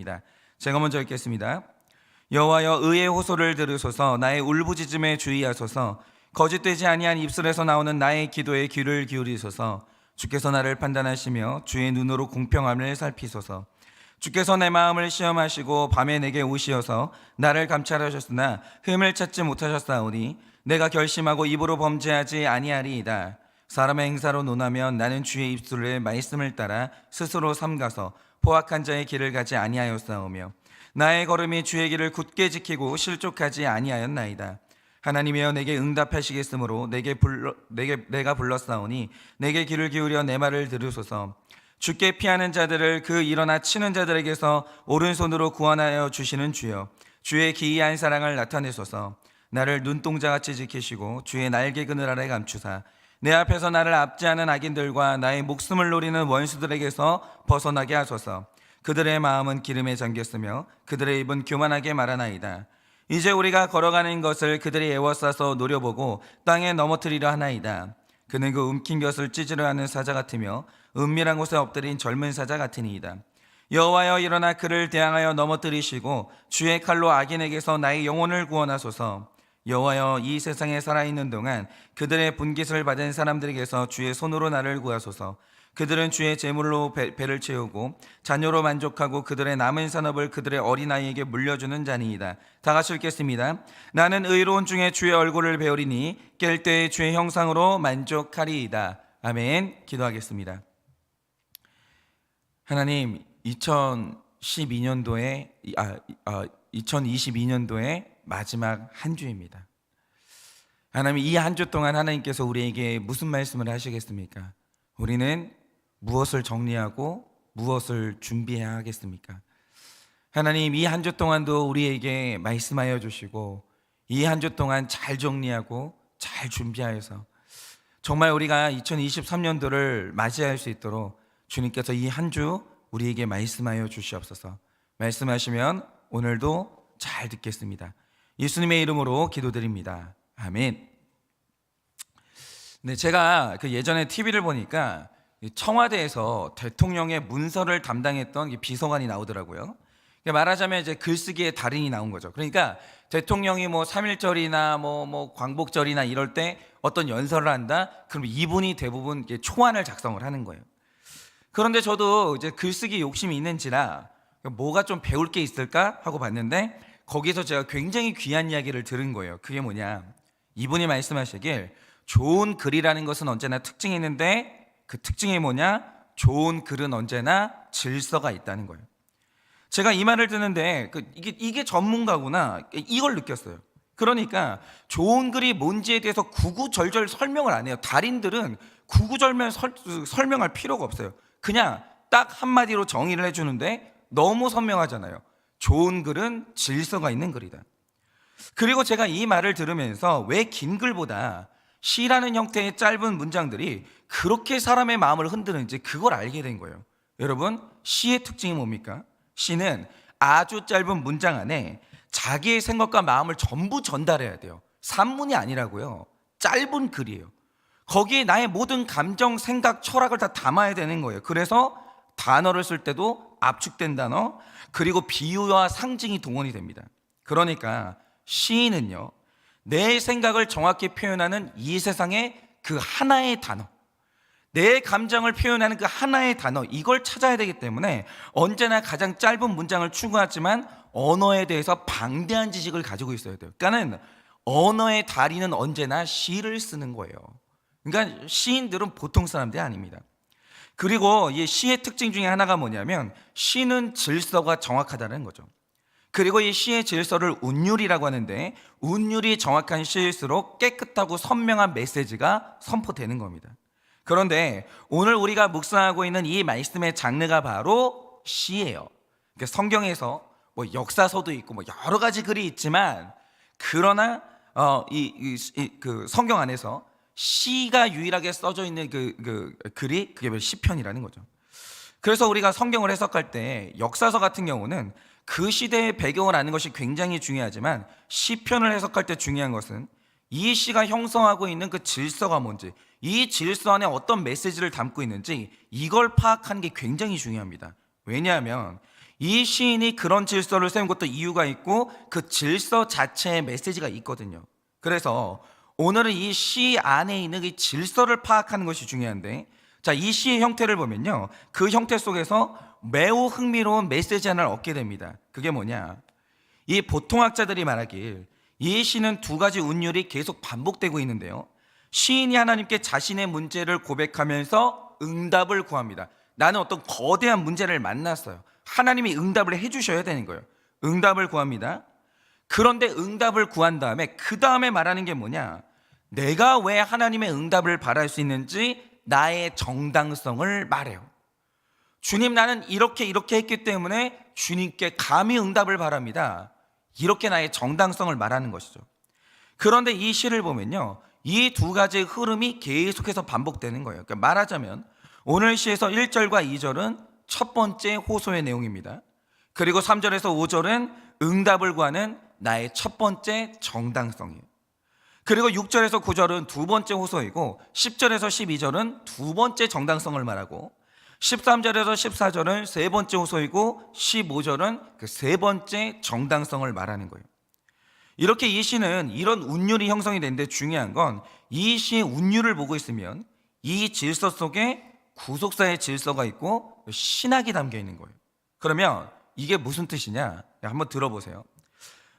하겠습니다. 제가 먼저 읽겠습니다. 여호와여, 의의 호소를 들으소서. 나의 울부짖음에 주의하소서. 거짓되지 아니한 입술에서 나오는 나의 기도에 귀를 기울이소서. 주께서 나를 판단하시며 주의 눈으로 공평함을 살피소서. 주께서 내 마음을 시험하시고 밤에 내게 오시어서 나를 감찰하셨으나 흠을 찾지 못하셨사오니 내가 결심하고 입으로 범죄하지 아니하리이다. 사람의 행사로 논하면 나는 주의 입술의 말씀을 따라 스스로 삼가서 포악한 자의 길을 가지 아니하였사오며 나의 걸음이 주의 길을 굳게 지키고 실족하지 아니하였나이다. 하나님이여, 내게 응답하시겠으므로 내가 불렀사오니 내게 귀를 기울여 내 말을 들으소서. 주께 피하는 자들을 그 일어나 치는 자들에게서 오른손으로 구원하여 주시는 주여, 주의 기이한 사랑을 나타내소서. 나를 눈동자같이 지키시고 주의 날개 그늘 아래 감추사 내 앞에서 나를 압제하는 악인들과 나의 목숨을 노리는 원수들에게서 벗어나게 하소서. 그들의 마음은 기름에 잠겼으며 그들의 입은 교만하게 말하나이다. 이제 우리가 걸어가는 것을 그들이 애워싸서 노려보고 땅에 넘어뜨리려 하나이다. 그는 그 움킨 것을 찢으려 하는 사자 같으며 은밀한 곳에 엎드린 젊은 사자 같으니이다. 여호와여, 일어나 그를 대항하여 넘어뜨리시고 주의 칼로 악인에게서 나의 영혼을 구원하소서. 여호와여, 이 세상에 살아있는 동안 그들의 분깃을 받은 사람들에게서 주의 손으로 나를 구하소서. 그들은 주의 제물로 배를 채우고 자녀로 만족하고 그들의 남은 산업을 그들의 어린아이에게 물려주는 자니이다. 다 같이 읽겠습니다. 나는 의로운 중에 주의 얼굴을 배우리니 깰 때에 주의 형상으로 만족하리이다. 아멘. 기도하겠습니다. 하나님, 2022년도의 마지막 한 주입니다. 하나님, 이 한 주 동안 하나님께서 우리에게 무슨 말씀을 하시겠습니까? 우리는 무엇을 정리하고 무엇을 준비해야 하겠습니까? 하나님, 이 한 주 동안도 우리에게 말씀하여 주시고 이 한 주 동안 잘 정리하고 잘 준비하여서 정말 우리가 2023년도를 맞이할 수 있도록 주님께서 이 한 주 우리에게 말씀하여 주시옵소서. 말씀하시면 오늘도 잘 듣겠습니다. 예수님의 이름으로 기도드립니다. 아멘. 네, 제가 예전에 TV를 보니까 청와대에서 대통령의 문서를 담당했던 비서관이 나오더라고요. 말하자면 이제 글쓰기의 달인이 나온 거죠. 그러니까 대통령이 3.1절이나 광복절이나 이럴 때 어떤 연설을 한다? 그럼 이분이 대부분 초안을 작성을 하는 거예요. 그런데 저도 이제 글쓰기 욕심이 있는지라 뭐가 좀 배울 게 있을까 하고 봤는데 거기서 제가 굉장히 귀한 이야기를 들은 거예요. 그게 뭐냐? 이분이 말씀하시길 좋은 글이라는 것은 언제나 특징이 있는데 그 특징이 뭐냐? 좋은 글은 언제나 질서가 있다는 거예요. 제가 이 말을 듣는데 이게 전문가구나 이걸 느꼈어요. 그러니까 좋은 글이 뭔지에 대해서 구구절절 설명을 안 해요. 달인들은 구구절절 설명할 필요가 없어요. 그냥 딱 한마디로 정의를 해주는데 너무 선명하잖아요. 좋은 글은 질서가 있는 글이다. 그리고 제가 이 말을 들으면서 왜 긴 글보다 시라는 형태의 짧은 문장들이 그렇게 사람의 마음을 흔드는지 그걸 알게 된 거예요. 여러분, 시의 특징이 뭡니까? 시는 아주 짧은 문장 안에 자기의 생각과 마음을 전부 전달해야 돼요. 산문이 아니라고요. 짧은 글이에요. 거기에 나의 모든 감정, 생각, 철학을 다 담아야 되는 거예요. 그래서 단어를 쓸 때도 압축된 단어, 그리고 비유와 상징이 동원이 됩니다. 그러니까 시인은요, 내 생각을 정확히 표현하는 이 세상의 그 하나의 단어, 내 감정을 표현하는 그 하나의 단어, 이걸 찾아야 되기 때문에 언제나 가장 짧은 문장을 추구하지만 언어에 대해서 방대한 지식을 가지고 있어야 돼요. 그러니까 언어의 달인은 언제나 시를 쓰는 거예요. 그러니까 시인들은 보통 사람들이 아닙니다. 그리고 이 시의 특징 중에 하나가 뭐냐면 시는 질서가 정확하다는 거죠. 그리고 이 시의 질서를 운율이라고 하는데 운율이 정확한 시일수록 깨끗하고 선명한 메시지가 선포되는 겁니다. 그런데 오늘 우리가 묵상하고 있는 이 말씀의 장르가 바로 시예요. 그러니까 성경에서 역사서도 있고 여러 가지 글이 있지만 그러나 그 성경 안에서 시가 유일하게 써져 있는 글이 그게 바로 시편이라는 거죠. 그래서 우리가 성경을 해석할 때 역사서 같은 경우는 그 시대의 배경을 아는 것이 굉장히 중요하지만 시편을 해석할 때 중요한 것은 이 시가 형성하고 있는 그 질서가 뭔지, 이 질서 안에 어떤 메시지를 담고 있는지 이걸 파악하는 게 굉장히 중요합니다. 왜냐하면 이 시인이 그런 질서를 세운 것도 이유가 있고 그 질서 자체에 메시지가 있거든요. 그래서 오늘은 이 시 안에 있는 이 질서를 파악하는 것이 중요한데, 자, 이 시의 형태를 보면요, 그 형태 속에서 매우 흥미로운 메시지 하나를 얻게 됩니다. 그게 뭐냐, 이 보통학자들이 말하길 이 시는 두 가지 운율이 계속 반복되고 있는데요, 시인이 하나님께 자신의 문제를 고백하면서 응답을 구합니다. 나는 어떤 거대한 문제를 만났어요. 하나님이 응답을 해주셔야 되는 거예요. 응답을 구합니다. 그런데 응답을 구한 다음에 그 다음에 말하는 게 뭐냐, 내가 왜 하나님의 응답을 바랄 수 있는지 나의 정당성을 말해요. 주님, 나는 이렇게 했기 때문에 주님께 감히 응답을 바랍니다. 이렇게 나의 정당성을 말하는 것이죠. 그런데 이 시를 보면요, 이 두 가지의 흐름이 계속해서 반복되는 거예요. 그러니까 말하자면 오늘 시에서 1절과 2절은 첫 번째 호소의 내용입니다. 그리고 3절에서 5절은 응답을 구하는 나의 첫 번째 정당성이에요. 그리고 6절에서 9절은 두 번째 호소이고 10절에서 12절은 두 번째 정당성을 말하고 13절에서 14절은 세 번째 호소이고 15절은 그 세 번째 정당성을 말하는 거예요. 이렇게 이 시는 이런 운율이 형성이 되는데, 중요한 건 이 시의 운율을 보고 있으면 이 질서 속에 구속사의 질서가 있고 신학이 담겨 있는 거예요. 그러면 이게 무슨 뜻이냐, 한번 들어보세요.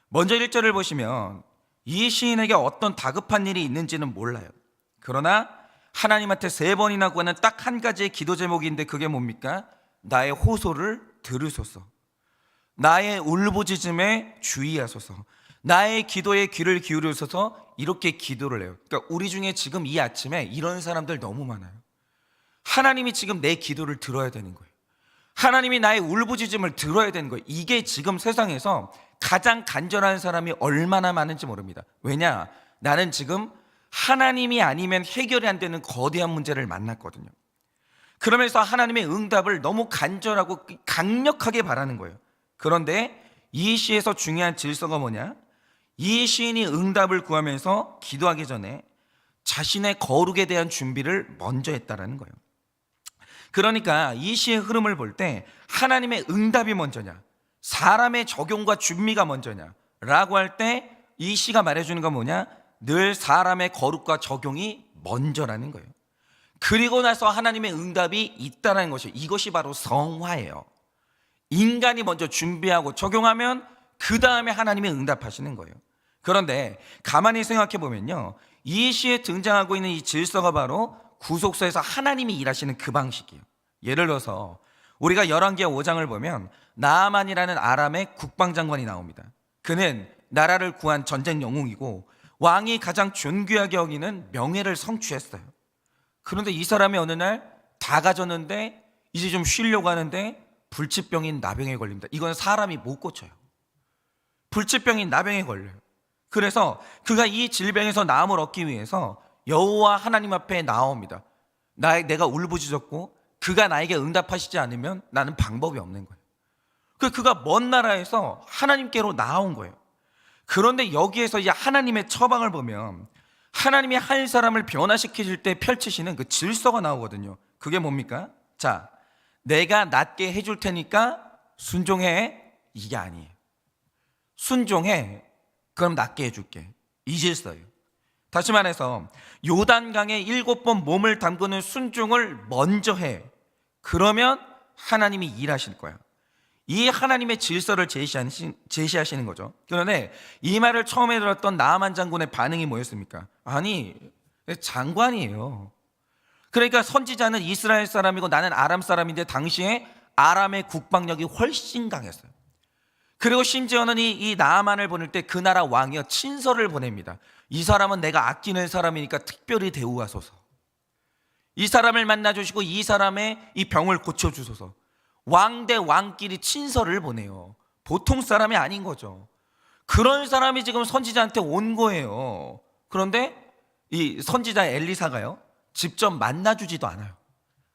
먼저 1절을 보시면 이 시인에게 어떤 다급한 일이 있는지는 몰라요. 그러나 하나님한테 3번이나 구하는 딱 한 가지의 기도 제목인데 그게 뭡니까? 나의 호소를 들으소서, 나의 울부짖음에 주의하소서, 나의 기도에 귀를 기울이소서, 이렇게 기도를 해요. 그러니까 우리 중에 지금 이 아침에 이런 사람들 너무 많아요. 하나님이 지금 내 기도를 들어야 되는 거예요. 하나님이 나의 울부짖음을 들어야 되는 거예요. 이게 지금 세상에서 가장 간절한 사람이 얼마나 많은지 모릅니다. 왜냐? 나는 지금 하나님이 아니면 해결이 안 되는 거대한 문제를 만났거든요. 그러면서 하나님의 응답을 너무 간절하고 강력하게 바라는 거예요. 그런데 이 시에서 중요한 질서가 뭐냐? 이 시인이 응답을 구하면서 기도하기 전에 자신의 거룩에 대한 준비를 먼저 했다라는 거예요. 그러니까 이 시의 흐름을 볼 때 하나님의 응답이 먼저냐, 사람의 적용과 준비가 먼저냐 라고 할 때 이 시가 말해주는 건 뭐냐? 늘 사람의 거룩과 적용이 먼저라는 거예요. 그리고 나서 하나님의 응답이 있다는 것이, 이것이 바로 성화예요. 인간이 먼저 준비하고 적용하면 그 다음에 하나님이 응답하시는 거예요. 그런데 가만히 생각해 보면요, 이 시에 등장하고 있는 이 질서가 바로 구속사에서 하나님이 일하시는 그 방식이에요. 예를 들어서 우리가 열왕기하 5장을 보면 나아만이라는 아람의 국방장관이 나옵니다. 그는 나라를 구한 전쟁 영웅이고 왕이 가장 존귀하게 여기는 명예를 성취했어요. 그런데 이 사람이 어느 날 다 가졌는데 이제 좀 쉬려고 하는데 불치병인 나병에 걸립니다. 이건 사람이 못 고쳐요. 불치병인 나병에 걸려요. 그래서 그가 이 질병에서 나음을 얻기 위해서 여호와 하나님 앞에 나옵니다. 내가 울부짖었고 그가 나에게 응답하시지 않으면 나는 방법이 없는 거예요. 그가 먼 나라에서 하나님께로 나온 거예요. 그런데 여기에서 이제 하나님의 처방을 보면 하나님이 한 사람을 변화시키실 때 펼치시는 그 질서가 나오거든요. 그게 뭡니까? 자, 내가 낫게 해줄 테니까 순종해, 이게 아니에요. 순종해, 그럼 낫게 해줄게, 이 질서예요. 다시 말해서 요단강에 7번 몸을 담그는 순종을 먼저 해. 그러면 하나님이 일하실 거야. 이 하나님의 질서를 제시하시는 거죠. 그런데 이 말을 처음에 들었던 나아만 장군의 반응이 뭐였습니까? 아니, 장관이에요. 그러니까 선지자는 이스라엘 사람이고 나는 아람 사람인데 당시에 아람의 국방력이 훨씬 강했어요. 그리고 심지어는 이 나아만을 보낼 때 그 나라 왕이요 친서를 보냅니다. 이 사람은 내가 아끼는 사람이니까 특별히 대우하소서. 이 사람을 만나주시고 이 사람의 이 병을 고쳐주소서. 왕 대 왕끼리 친서를 보내요. 보통 사람이 아닌 거죠. 그런 사람이 지금 선지자한테 온 거예요. 그런데 이 선지자 엘리사가요 직접 만나주지도 않아요.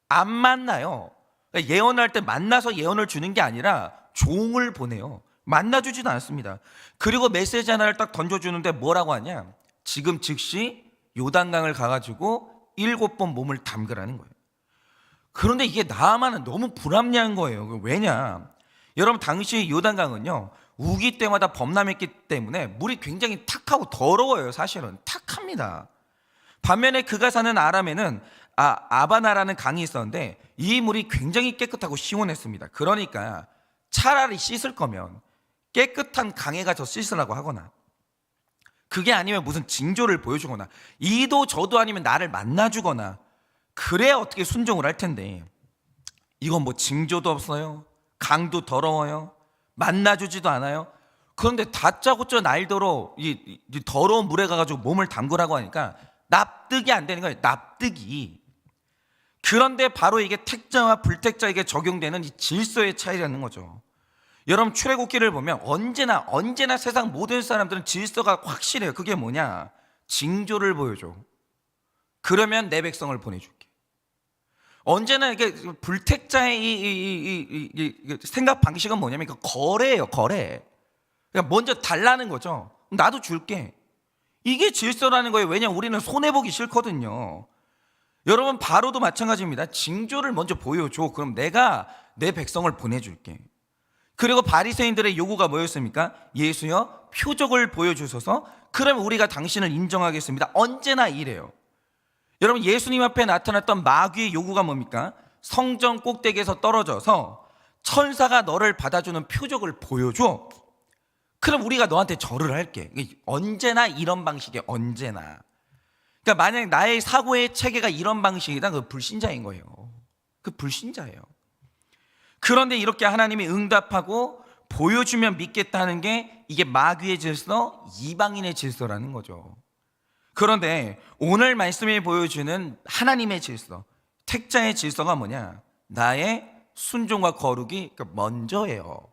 안 만나요. 예언할 때 만나서 예언을 주는 게 아니라 종을 보내요. 만나주지도 않습니다. 그리고 메시지 하나를 딱 던져주는데 뭐라고 하냐? 지금 즉시 요단강을 가가지고 7번 몸을 담그라는 거예요. 그런데 이게 나아만은 너무 불합리한 거예요. 왜냐? 여러분 당시 요단강은요 우기 때마다 범람했기 때문에 물이 굉장히 탁하고 더러워요. 사실은 탁합니다. 반면에 그가 사는 아람에는 아바나라는 강이 있었는데 이 물이 굉장히 깨끗하고 시원했습니다. 그러니까 차라리 씻을 거면 깨끗한 강에 가서 씻으라고 하거나, 그게 아니면 무슨 징조를 보여주거나, 이도 저도 아니면 나를 만나주거나, 그래야 어떻게 순종을 할 텐데, 이건 뭐 징조도 없어요, 강도 더러워요, 만나주지도 않아요. 그런데 다짜고짜 날더러 이 더러운 물에 가가지고 몸을 담그라고 하니까 납득이 안 되는 거예요. 납득이. 그런데 바로 이게 택자와 불택자에게 적용되는 이 질서의 차이라는 거죠. 여러분 출애굽기를 보면 언제나 세상 모든 사람들은 질서가 확실해요. 그게 뭐냐? 징조를 보여줘. 그러면 내 백성을 보내줄게. 언제나 이게 불택자의 이 생각 방식은 뭐냐면 거래예요. 거래. 그러니까 먼저 달라는 거죠. 나도 줄게. 이게 질서라는 거예요. 왜냐하면 우리는 손해보기 싫거든요. 여러분 바로도 마찬가지입니다. 징조를 먼저 보여줘. 그럼 내가 내 백성을 보내줄게. 그리고 바리새인들의 요구가 뭐였습니까? 예수여 표적을 보여주소서. 그러면 우리가 당신을 인정하겠습니다. 언제나 이래요. 여러분 예수님 앞에 나타났던 마귀의 요구가 뭡니까? 성전 꼭대기에서 떨어져서 천사가 너를 받아주는 표적을 보여줘. 그럼 우리가 너한테 절을 할게. 언제나 이런 방식이에요. 언제나. 그러니까 만약 나의 사고의 체계가 이런 방식이다, 그 불신자인 거예요. 그 불신자예요. 그런데 이렇게 하나님이 응답하고 보여주면 믿겠다는 게 이게 마귀의 질서, 이방인의 질서라는 거죠. 그런데 오늘 말씀이 보여주는 하나님의 질서, 택자의 질서가 뭐냐? 나의 순종과 거룩이 먼저예요.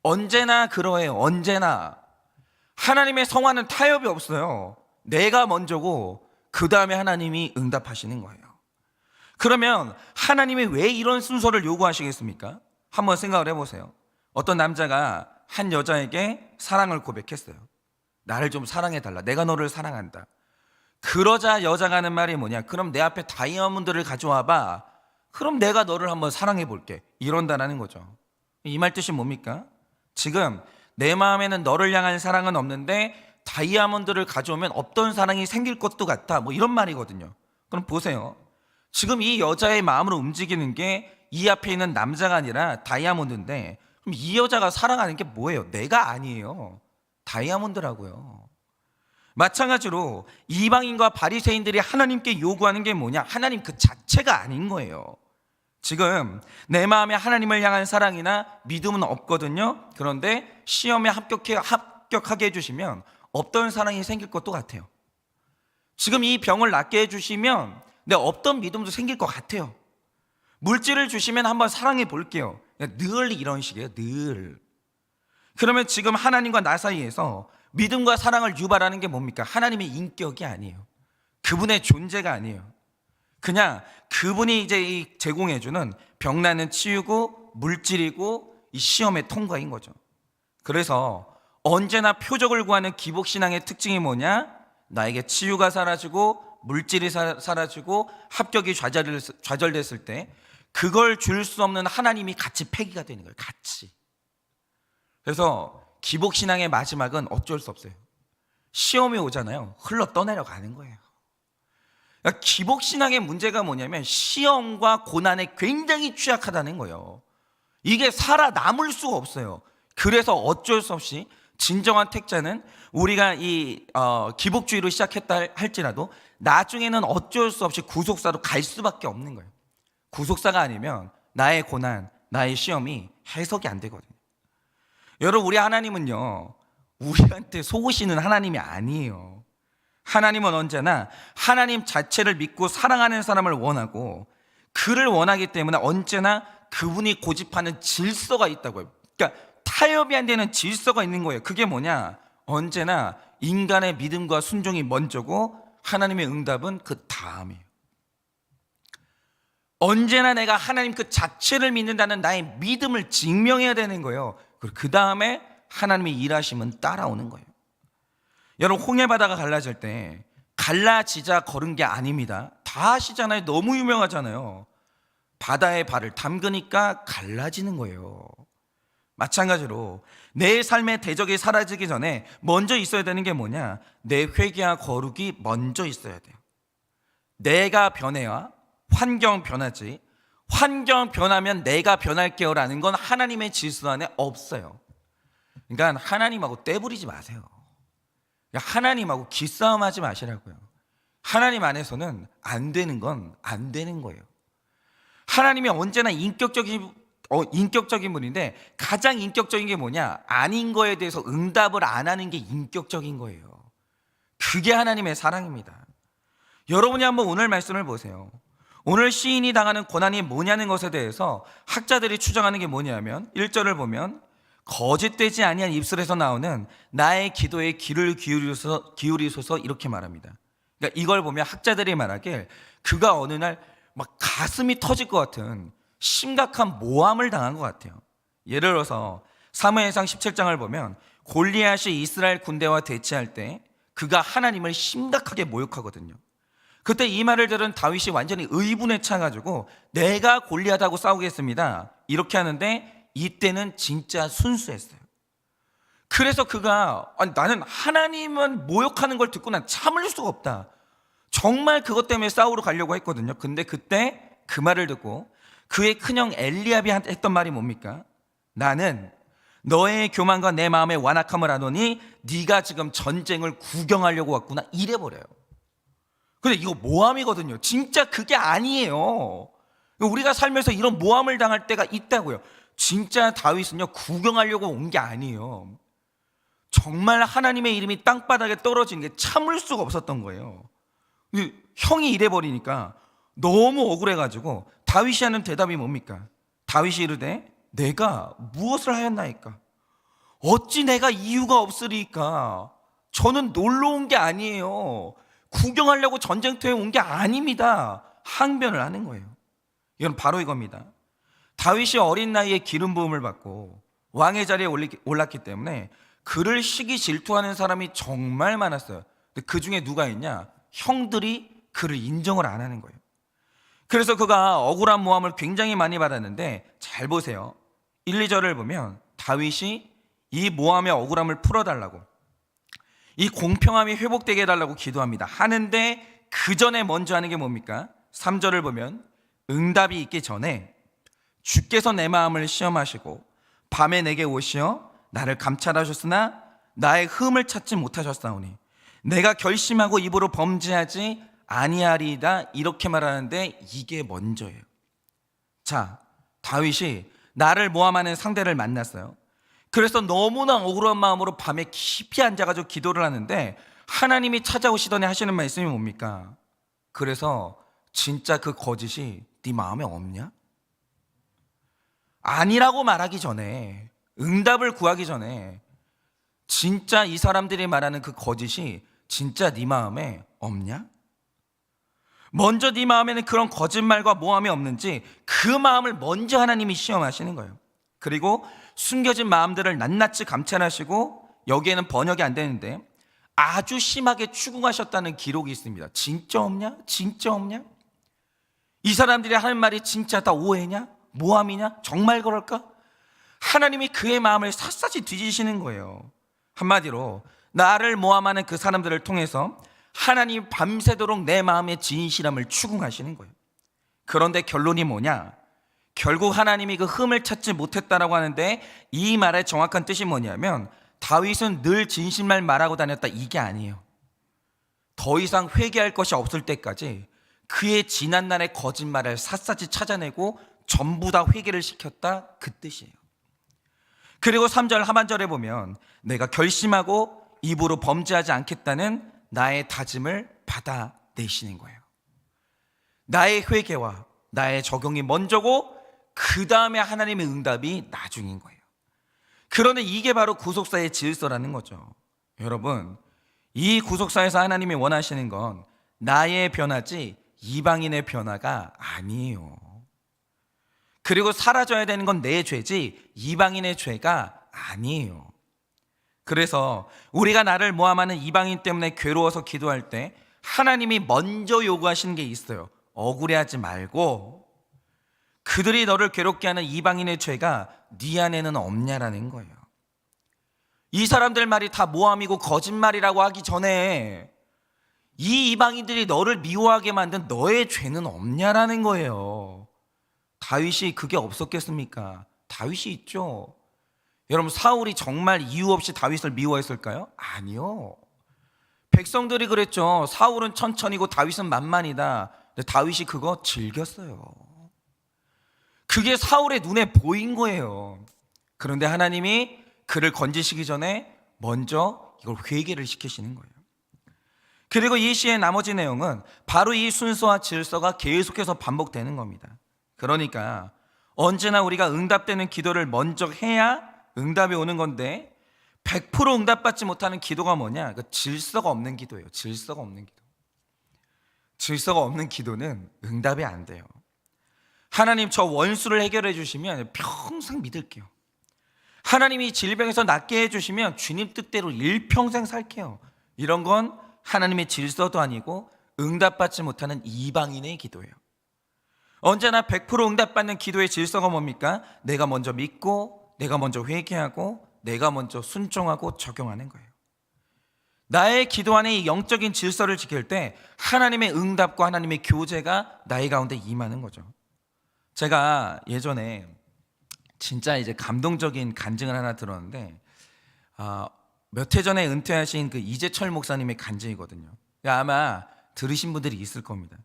언제나 그러해요. 언제나 하나님의 성화는 타협이 없어요. 내가 먼저고 그 다음에 하나님이 응답하시는 거예요. 그러면 하나님이 왜 이런 순서를 요구하시겠습니까? 한번 생각을 해보세요. 어떤 남자가 한 여자에게 사랑을 고백했어요. 나를 좀 사랑해달라. 내가 너를 사랑한다. 그러자 여자가 하는 말이 뭐냐? 그럼 내 앞에 다이아몬드를 가져와봐. 그럼 내가 너를 한번 사랑해볼게. 이런다라는 거죠. 이 말 뜻이 뭡니까? 지금 내 마음에는 너를 향한 사랑은 없는데 다이아몬드를 가져오면 없던 사랑이 생길 것도 같아. 뭐 이런 말이거든요. 그럼 보세요. 지금 이 여자의 마음으로 움직이는 게 이 앞에 있는 남자가 아니라 다이아몬드인데, 그럼 이 여자가 사랑하는 게 뭐예요? 내가 아니에요. 다이아몬드라고요. 마찬가지로 이방인과 바리새인들이 하나님께 요구하는 게 뭐냐? 하나님 그 자체가 아닌 거예요. 지금 내 마음에 하나님을 향한 사랑이나 믿음은 없거든요. 그런데 시험에 합격하게 해주시면 없던 사랑이 생길 것도 같아요. 지금 이 병을 낫게 해주시면 내 없던 믿음도 생길 것 같아요. 물질을 주시면 한번 사랑해 볼게요. 늘 이런 식이에요. 늘. 그러면 지금 하나님과 나 사이에서 믿음과 사랑을 유발하는 게 뭡니까? 하나님의 인격이 아니에요. 그분의 존재가 아니에요. 그냥 그분이 이제 제공해주는 병나는 치유고 물질이고 이 시험의 통과인 거죠. 그래서 언제나 표적을 구하는 기복신앙의 특징이 뭐냐? 나에게 치유가 사라지고 물질이 사라지고 합격이 좌절됐을 때 그걸 줄 수 없는 하나님이 같이 폐기가 되는 거예요. 같이. 그래서 기복신앙의 마지막은 어쩔 수 없어요. 시험이 오잖아요. 흘러 떠내려가는 거예요. 그러니까 기복신앙의 문제가 뭐냐면 시험과 고난에 굉장히 취약하다는 거예요. 이게 살아남을 수가 없어요. 그래서 어쩔 수 없이 진정한 택자는 우리가 이 기복주의로 시작했다 할지라도 나중에는 어쩔 수 없이 구속사로 갈 수밖에 없는 거예요. 구속사가 아니면 나의 고난, 나의 시험이 해석이 안 되거든요. 여러분 우리 하나님은요 우리한테 속으시는 하나님이 아니에요. 하나님은 언제나 하나님 자체를 믿고 사랑하는 사람을 원하고 그를 원하기 때문에 언제나 그분이 고집하는 질서가 있다고요. 그러니까 타협이 안 되는 질서가 있는 거예요. 그게 뭐냐? 언제나 인간의 믿음과 순종이 먼저고 하나님의 응답은 그 다음이에요. 언제나 내가 하나님 그 자체를 믿는다는 나의 믿음을 증명해야 되는 거예요. 그리고 그 다음에 하나님의 일하심은 따라오는 거예요. 여러분 홍해바다가 갈라질 때 갈라지자 걸은 게 아닙니다. 다 아시잖아요. 너무 유명하잖아요. 바다에 발을 담그니까 갈라지는 거예요. 마찬가지로 내 삶의 대적이 사라지기 전에 먼저 있어야 되는 게 뭐냐? 내 회개와 거룩이 먼저 있어야 돼요. 내가 변해야 환경 변하지, 환경 변하면 내가 변할게요 라는 건 하나님의 질서 안에 없어요. 그러니까 하나님하고 떼부리지 마세요. 하나님하고 기싸움하지 마시라고요. 하나님 안에서는 안 되는 건 안 되는 거예요. 하나님이 언제나 인격적인 분인데 가장 인격적인 게 뭐냐? 아닌 거에 대해서 응답을 안 하는 게 인격적인 거예요. 그게 하나님의 사랑입니다. 여러분이 한번 오늘 말씀을 보세요. 오늘 시인이 당하는 고난이 뭐냐는 것에 대해서 학자들이 추정하는 게 뭐냐면 1절을 보면 거짓되지 아니한 입술에서 나오는 나의 기도에 귀를 기울이소서 이렇게 말합니다. 그러니까 이걸 보면 학자들이 말하길 그가 어느 날 막 가슴이 터질 것 같은 심각한 모함을 당한 것 같아요. 예를 들어서 사무엘상 17장을 보면 골리앗이 이스라엘 군대와 대치할 때 그가 하나님을 심각하게 모욕하거든요. 그때 이 말을 들은 다윗이 완전히 의분에 차가지고 내가 골리앗하고 싸우겠습니다 이렇게 하는데 이때는 진짜 순수했어요. 그래서 그가 나는 하나님은 모욕하는 걸 듣고 난 참을 수가 없다, 정말 그것 때문에 싸우러 가려고 했거든요. 근데 그때 그 말을 듣고 그의 큰형 엘리압이 했던 말이 뭡니까? 나는 너의 교만과 내 마음의 완악함을 아노니 네가 지금 전쟁을 구경하려고 왔구나 이래버려요. 근데 이거 모함이거든요. 진짜 그게 아니에요. 우리가 살면서 이런 모함을 당할 때가 있다고요. 진짜 다윗은요 구경하려고 온 게 아니에요. 정말 하나님의 이름이 땅바닥에 떨어지는 게 참을 수가 없었던 거예요. 형이 이래버리니까 너무 억울해가지고 다윗이 하는 대답이 뭡니까? 다윗이 이르되 내가 무엇을 하였나이까? 어찌 내가 이유가 없으리까? 저는 놀러 온 게 아니에요. 구경하려고 전쟁터에 온 게 아닙니다. 항변을 하는 거예요. 이건 바로 이겁니다. 다윗이 어린 나이에 기름 부음을 받고 왕의 자리에 올랐기 때문에 그를 시기 질투하는 사람이 정말 많았어요. 근데 그 중에 누가 있냐? 형들이 그를 인정을 안 하는 거예요. 그래서 그가 억울한 모함을 굉장히 많이 받았는데 잘 보세요. 1, 2절을 보면 다윗이 이 모함의 억울함을 풀어달라고, 이 공평함이 회복되게 해달라고 기도합니다. 하는데 그 전에 먼저 하는 게 뭡니까? 3절을 보면 응답이 있기 전에 주께서 내 마음을 시험하시고 밤에 내게 오시어 나를 감찰하셨으나 나의 흠을 찾지 못하셨사오니 내가 결심하고 입으로 범죄하지 아니하리이다 이렇게 말하는데 이게 먼저예요. 자, 다윗이 나를 모함하는 상대를 만났어요. 그래서 너무나 억울한 마음으로 밤에 깊이 앉아가지고 기도를 하는데 하나님이 찾아오시더니 하시는 말씀이 뭡니까? 그래서 진짜 그 거짓이 네 마음에 없냐? 아니라고 말하기 전에, 응답을 구하기 전에 진짜 이 사람들이 말하는 그 거짓이 진짜 네 마음에 없냐? 먼저 네 마음에는 그런 거짓말과 모함이 없는지 그 마음을 먼저 하나님이 시험하시는 거예요. 그리고 숨겨진 마음들을 낱낱이 감찰하시고 여기에는 번역이 안 되는데 아주 심하게 추궁하셨다는 기록이 있습니다. 진짜 없냐? 진짜 없냐? 이 사람들이 하는 말이 진짜 다 오해냐? 모함이냐? 정말 그럴까? 하나님이 그의 마음을 샅샅이 뒤지시는 거예요. 한마디로 나를 모함하는 그 사람들을 통해서 하나님이 밤새도록 내 마음의 진실함을 추궁하시는 거예요. 그런데 결론이 뭐냐? 결국 하나님이 그 흠을 찾지 못했다라고 하는데 이 말의 정확한 뜻이 뭐냐면 다윗은 늘 진실만 말하고 다녔다 이게 아니에요. 더 이상 회개할 것이 없을 때까지 그의 지난날의 거짓말을 샅샅이 찾아내고 전부 다 회개를 시켰다 그 뜻이에요. 그리고 3절 하반절에 보면 내가 결심하고 입으로 범죄하지 않겠다는 나의 다짐을 받아내시는 거예요. 나의 회개와 나의 적용이 먼저고 그 다음에 하나님의 응답이 나중인 거예요. 그런데 이게 바로 구속사의 질서라는 거죠. 여러분, 이 구속사에서 하나님이 원하시는 건 나의 변화지 이방인의 변화가 아니에요. 그리고 사라져야 되는 건 내 죄지 이방인의 죄가 아니에요. 그래서 우리가 나를 모함하는 이방인 때문에 괴로워서 기도할 때 하나님이 먼저 요구하시는 게 있어요. 억울해하지 말고 그들이 너를 괴롭게 하는 이방인의 죄가 네 안에는 없냐라는 거예요. 이 사람들 말이 다 모함이고 거짓말이라고 하기 전에 이 이방인들이 너를 미워하게 만든 너의 죄는 없냐라는 거예요. 다윗이 그게 없었겠습니까? 다윗이 있죠. 여러분, 사울이 정말 이유 없이 다윗을 미워했을까요? 아니요. 백성들이 그랬죠. 사울은 천천히고 다윗은 만만이다. 근데 다윗이 그거 즐겼어요. 그게 사울의 눈에 보인 거예요. 그런데 하나님이 그를 건지시기 전에 먼저 이걸 회개를 시키시는 거예요. 그리고 이 시의 나머지 내용은 바로 이 순서와 질서가 계속해서 반복되는 겁니다. 그러니까 언제나 우리가 응답되는 기도를 먼저 해야 응답이 오는 건데 100% 응답받지 못하는 기도가 뭐냐? 그 질서가 없는 기도예요. 질서가 없는 기도. 질서가 없는 기도는 응답이 안 돼요. 하나님, 저 원수를 해결해 주시면 평생 믿을게요. 하나님이 질병에서 낫게 해주시면 주님 뜻대로 일평생 살게요. 이런 건 하나님의 질서도 아니고 응답받지 못하는 이방인의 기도예요. 언제나 100% 응답받는 기도의 질서가 뭡니까? 내가 먼저 믿고, 내가 먼저 회개하고, 내가 먼저 순종하고 적용하는 거예요. 나의 기도 안에 이 영적인 질서를 지킬 때 하나님의 응답과 하나님의 교제가 나의 가운데 임하는 거죠. 제가 예전에 진짜 이제 감동적인 간증을 하나 들었는데, 몇 해 전에 은퇴하신 그 이재철 목사님의 간증이거든요. 아마 들으신 분들이 있을 겁니다.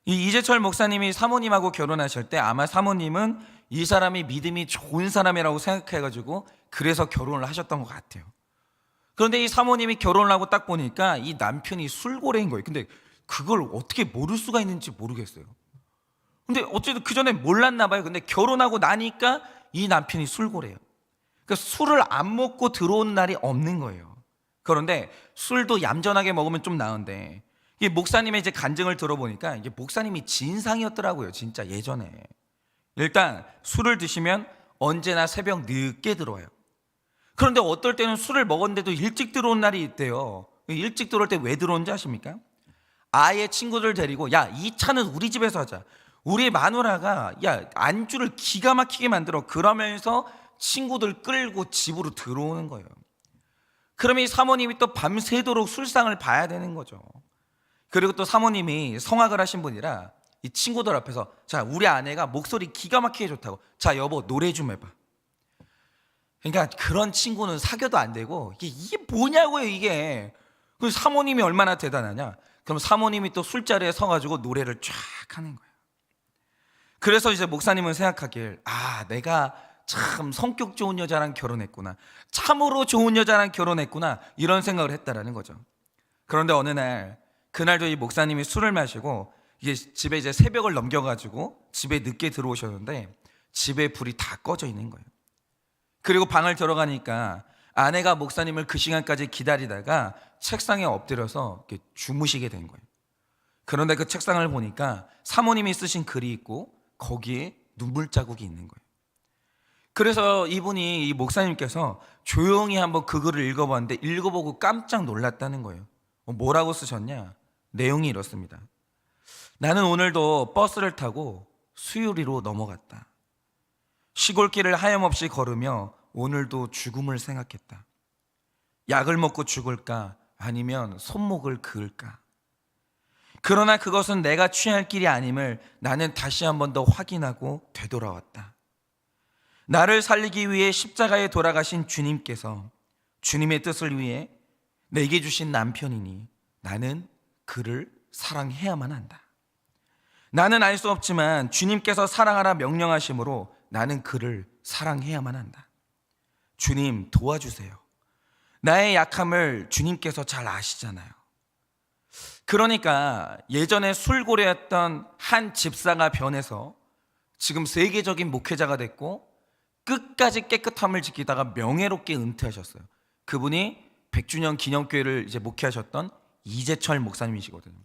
이 이재철 목사님이 사모님하고 결혼하실 때 아마 사모님은 이 사람이 믿음이 좋은 사람이라고 생각해가지고 그래서 결혼을 하셨던 것 같아요. 그런데 이 사모님이 결혼을 하고 딱 보니까 이 남편이 술고래인 거예요. 근데 그걸 어떻게 모를 수가 있는지 모르겠어요. 근데 어쨌든 그 전에 몰랐나 봐요. 근데 결혼하고 나니까 이 남편이 술고래예요. 그러니까 술을 안 먹고 들어온 날이 없는 거예요. 그런데 술도 얌전하게 먹으면 좀 나은데, 이 목사님의 이제 간증을 들어보니까 이게 목사님이 진상이었더라고요. 진짜 예전에. 일단 술을 드시면 언제나 새벽 늦게 들어와요. 그런데 어떨 때는 술을 먹었는데도 일찍 들어온 날이 있대요. 일찍 들어올 때 왜 들어온지 아십니까? 아예 친구들 데리고, 야, 이 차는 우리 집에서 하자. 우리 마누라가 야 안주를 기가 막히게 만들어. 그러면서 친구들 끌고 집으로 들어오는 거예요. 그러면 이 사모님이 또 밤새도록 술상을 봐야 되는 거죠. 그리고 또 사모님이 성악을 하신 분이라 이 친구들 앞에서, 자, 우리 아내가 목소리 기가 막히게 좋다고, 자, 여보 노래 좀 해봐. 그러니까 그런 친구는 사귀어도 안 되고, 이게 뭐냐고요 이게. 그 사모님이 얼마나 대단하냐. 그럼 사모님이 또 술자리에 서가지고 노래를 쫙 하는 거예요. 그래서 이제 목사님은 생각하길, 내가 참 성격 좋은 여자랑 결혼했구나, 참으로 좋은 여자랑 결혼했구나, 이런 생각을 했다라는 거죠. 그런데 어느 날, 그날도 이 목사님이 술을 마시고 이게 집에 이제 새벽을 넘겨가지고 집에 늦게 들어오셨는데 집에 불이 다 꺼져 있는 거예요. 그리고 방을 들어가니까 아내가 목사님을 그 시간까지 기다리다가 책상에 엎드려서 이렇게 주무시게 된 거예요. 그런데 그 책상을 보니까 사모님이 쓰신 글이 있고 거기에 눈물 자국이 있는 거예요. 그래서 이분이, 이 목사님께서 조용히 한번 그 글을 읽어봤는데 읽어보고 깜짝 놀랐다는 거예요. 뭐라고 쓰셨냐? 내용이 이렇습니다. 나는 오늘도 버스를 타고 수유리로 넘어갔다. 시골길을 하염없이 걸으며 오늘도 죽음을 생각했다. 약을 먹고 죽을까 아니면 손목을 그을까. 그러나 그것은 내가 취할 길이 아님을 나는 다시 한 번 더 확인하고 되돌아왔다. 나를 살리기 위해 십자가에 돌아가신 주님께서 주님의 뜻을 위해 내게 주신 남편이니 나는 그를 사랑해야만 한다. 나는 알 수 없지만 주님께서 사랑하라 명령하심으로 나는 그를 사랑해야만 한다. 주님 도와주세요. 나의 약함을 주님께서 잘 아시잖아요. 그러니까 예전에 술고래였던 한 집사가 변해서 지금 세계적인 목회자가 됐고 끝까지 깨끗함을 지키다가 명예롭게 은퇴하셨어요. 그분이 100주년 기념교회를 이제 목회하셨던 이재철 목사님이시거든요.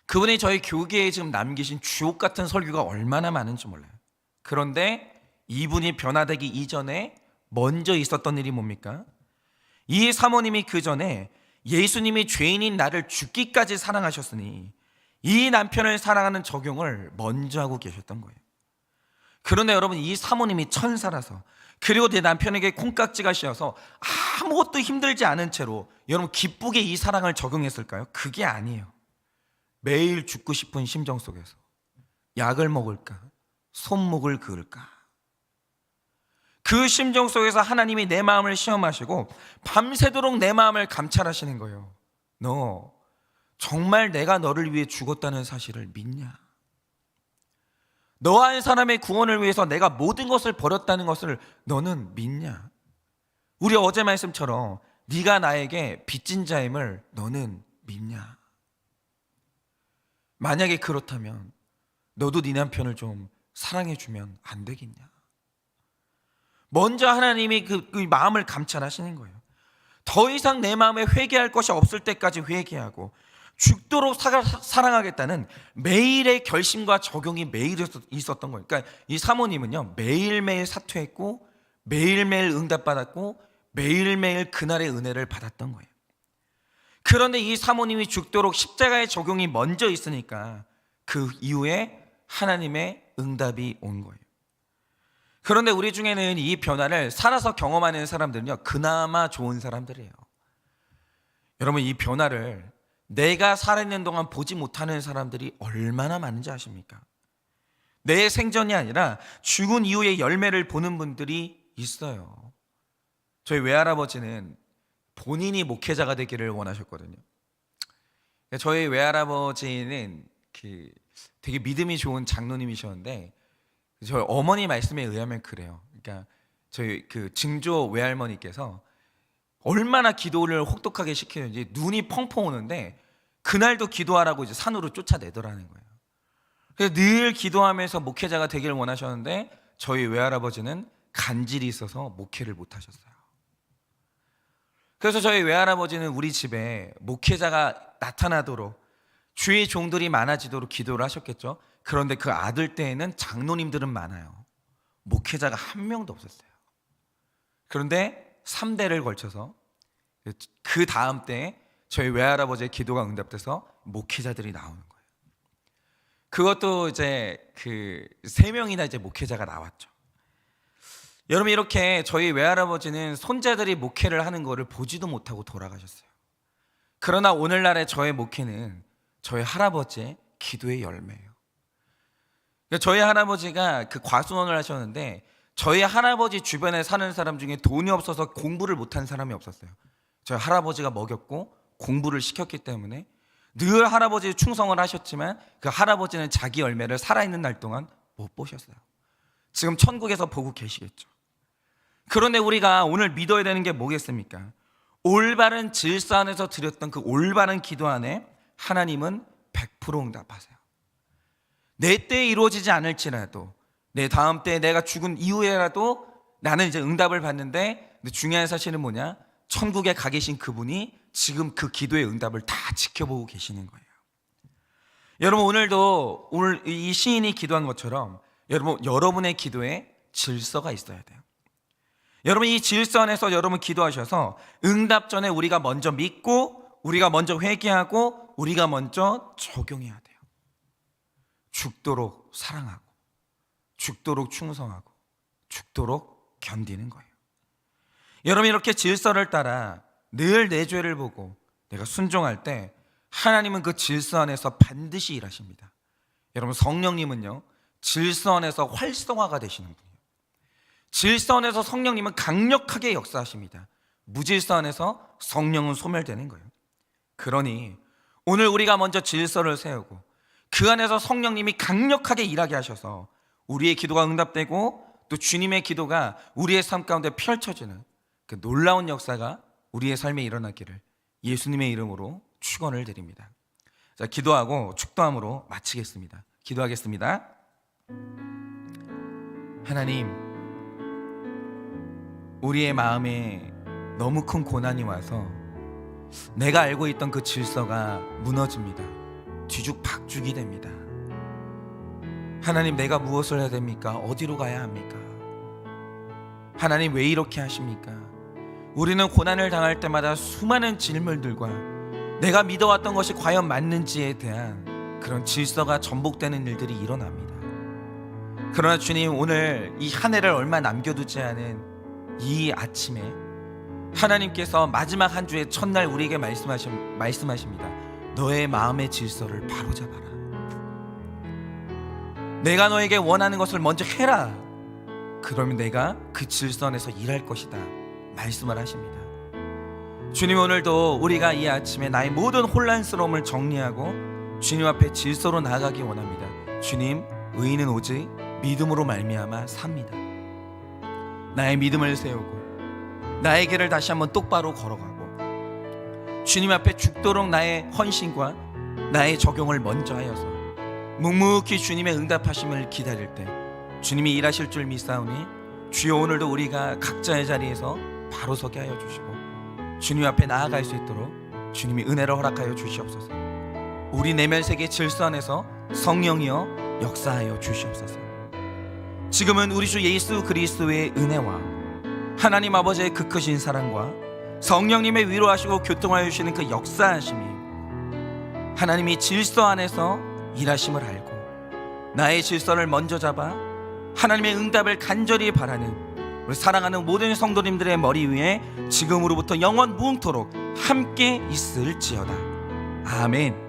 그분이 저희 교계에 지금 남기신 주옥 같은 설교가 얼마나 많은지 몰라요. 그런데 이분이 변화되기 이전에 먼저 있었던 일이 뭡니까? 이 사모님이 그 전에 예수님이 죄인인 나를 죽기까지 사랑하셨으니 이 남편을 사랑하는 적용을 먼저 하고 계셨던 거예요. 그런데 여러분, 이 사모님이 천사라서, 그리고 내 남편에게 콩깍지가 씌어서 아무것도 힘들지 않은 채로 여러분 기쁘게 이 사랑을 적용했을까요? 그게 아니에요. 매일 죽고 싶은 심정 속에서 약을 먹을까, 손목을 그을까, 그 심정 속에서 하나님이 내 마음을 시험하시고 밤새도록 내 마음을 감찰하시는 거예요. 너 정말 내가 너를 위해 죽었다는 사실을 믿냐? 너 한 사람의 구원을 위해서 내가 모든 것을 버렸다는 것을 너는 믿냐? 우리 어제 말씀처럼 네가 나에게 빚진 자임을 너는 믿냐? 만약에 그렇다면 너도 네 남편을 좀 사랑해 주면 안 되겠냐? 먼저 하나님이 그 마음을 감찰하시는 거예요. 더 이상 내 마음에 회개할 것이 없을 때까지 회개하고 죽도록 사랑하겠다는 매일의 결심과 적용이 매일 있었던 거예요. 그러니까 이 사모님은요, 매일매일 사퇴했고 매일매일 응답받았고 매일매일 그날의 은혜를 받았던 거예요. 그런데 이 사모님이 죽도록 십자가의 적용이 먼저 있으니까 그 이후에 하나님의 응답이 온 거예요. 그런데 우리 중에는 이 변화를 살아서 경험하는 사람들은요, 그나마 좋은 사람들이에요. 여러분, 이 변화를 내가 살아있는 동안 보지 못하는 사람들이 얼마나 많은지 아십니까? 내 생전이 아니라 죽은 이후의 열매를 보는 분들이 있어요. 저희 외할아버지는 본인이 목회자가 되기를 원하셨거든요. 저희 외할아버지는 되게 믿음이 좋은 장로님이셨는데, 저희 어머니 말씀에 의하면 그래요. 그러니까 저희 증조 외할머니께서 얼마나 기도를 혹독하게 시키는지 눈이 펑펑 오는데 그날도 기도하라고 이제 산으로 쫓아내더라는 거예요. 그래서 늘 기도하면서 목회자가 되기를 원하셨는데 저희 외할아버지는 간질이 있어서 목회를 못 하셨어요. 그래서 저희 외할아버지는 우리 집에 목회자가 나타나도록 주의 종들이 많아지도록 기도를 하셨겠죠. 그런데 그 아들 때에는 장로님들은 많아요. 목회자가 한 명도 없었어요. 그런데 3대를 걸쳐서 그 다음 때에 저희 외할아버지의 기도가 응답돼서 목회자들이 나오는 거예요. 그것도 이제 3명이나 이제 목회자가 나왔죠. 여러분, 이렇게 저희 외할아버지는 손자들이 목회를 하는 거를 보지도 못하고 돌아가셨어요. 그러나 오늘날의 저의 목회는 저희 할아버지의 기도의 열매예요. 저희 할아버지가 과수원을 하셨는데 저희 할아버지 주변에 사는 사람 중에 돈이 없어서 공부를 못한 사람이 없었어요. 저희 할아버지가 먹였고 공부를 시켰기 때문에 늘 할아버지 충성을 하셨지만 그 할아버지는 자기 열매를 살아있는 날 동안 못 보셨어요. 지금 천국에서 보고 계시겠죠. 그런데 우리가 오늘 믿어야 되는 게 뭐겠습니까? 올바른 질서 안에서 드렸던 그 올바른 기도 안에 하나님은 100% 응답하세요. 내 때에 이루어지지 않을지라도, 내 다음 때에 내가 죽은 이후에라도 나는 이제 응답을 받는데, 근데 중요한 사실은 뭐냐? 천국에 가 계신 그분이 지금 그 기도의 응답을 다 지켜보고 계시는 거예요. 여러분, 오늘도 오늘 이 시인이 기도한 것처럼 여러분의 기도에 질서가 있어야 돼요. 여러분, 이 질서 안에서 여러분 기도하셔서 응답 전에 우리가 먼저 믿고, 우리가 먼저 회개하고, 우리가 먼저 적용해야 돼요. 죽도록 사랑하고, 죽도록 충성하고, 죽도록 견디는 거예요. 여러분, 이렇게 질서를 따라 늘 내 죄를 보고 내가 순종할 때 하나님은 그 질서 안에서 반드시 일하십니다. 여러분, 성령님은요, 질서 안에서 활성화가 되시는 분이에요. 질서 안에서 성령님은 강력하게 역사하십니다. 무질서 안에서 성령은 소멸되는 거예요. 그러니 오늘 우리가 먼저 질서를 세우고 그 안에서 성령님이 강력하게 일하게 하셔서 우리의 기도가 응답되고 또 주님의 기도가 우리의 삶 가운데 펼쳐지는 그 놀라운 역사가 우리의 삶에 일어나기를 예수님의 이름으로 축원을 드립니다. 자, 기도하고 축도함으로 마치겠습니다. 기도하겠습니다. 하나님, 우리의 마음에 너무 큰 고난이 와서 내가 알고 있던 그 질서가 무너집니다. 뒤죽박죽이 됩니다. 하나님, 내가 무엇을 해야 됩니까? 어디로 가야 합니까? 하나님, 왜 이렇게 하십니까? 우리는 고난을 당할 때마다 수많은 질문들과 내가 믿어왔던 것이 과연 맞는지에 대한 그런 질서가 전복되는 일들이 일어납니다. 그러나 주님, 오늘 이 한 해를 얼마 남겨두지 않은 이 아침에 하나님께서 마지막 한 주의 첫날 우리에게 말씀하십니다. 너의 마음의 질서를 바로잡아라. 내가 너에게 원하는 것을 먼저 해라. 그러면 내가 그 질서 안에서 일할 것이다 말씀을 하십니다. 주님, 오늘도 우리가 이 아침에 나의 모든 혼란스러움을 정리하고 주님 앞에 질서로 나아가기 원합니다. 주님, 의인은 오직 믿음으로 말미암아 삽니다. 나의 믿음을 세우고 나의 길을 다시 한번 똑바로 걸어가고 주님 앞에 죽도록 나의 헌신과 나의 적용을 먼저 하여서 묵묵히 주님의 응답하심을 기다릴 때 주님이 일하실 줄 믿사오니 주여, 오늘도 우리가 각자의 자리에서 바로 서게 하여 주시고 주님 앞에 나아갈 수 있도록 주님이 은혜를 허락하여 주시옵소서. 우리 내면 세계 질서 안에서 성령이여 역사하여 주시옵소서. 지금은 우리 주 예수 그리스도의 은혜와 하나님 아버지의 그 크신 사랑과 성령님의 위로하시고 교통하여 주시는 그 역사하심이 하나님이 질서 안에서 일하심을 알고 나의 질서를 먼저 잡아 하나님의 응답을 간절히 바라는 우리 사랑하는 모든 성도님들의 머리 위에 지금으로부터 영원 무궁토록 함께 있을지어다. 아멘.